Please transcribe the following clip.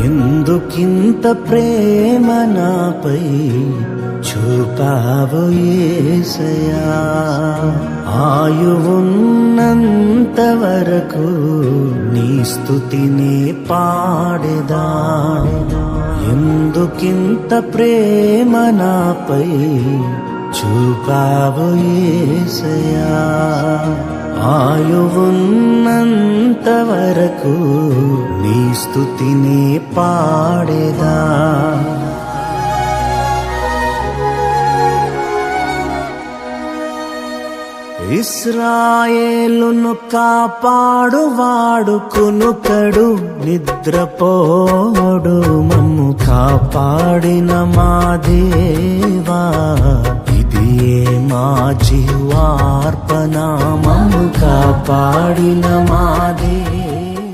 ఎందుకింత ప్రేమ నాపై చూపావు యేసయ్యా. ఆయువున్నంత వరకు నీ స్తుతినే పాడెదా. ఎందుకింత ప్రేమ నాపై చూపావు యేసయ్యా. ఆయువున్నంత వరకు నీ స్తుతినే పాడెదా. ఇశ్రాయేలును కాపాడువాడు కునుకడు నిద్రపోడు. మమ్ము కాపాడిన మా దేవా ఇదియే మా జీవార్పణ. మమ్ము కాపాడిన మా దేవా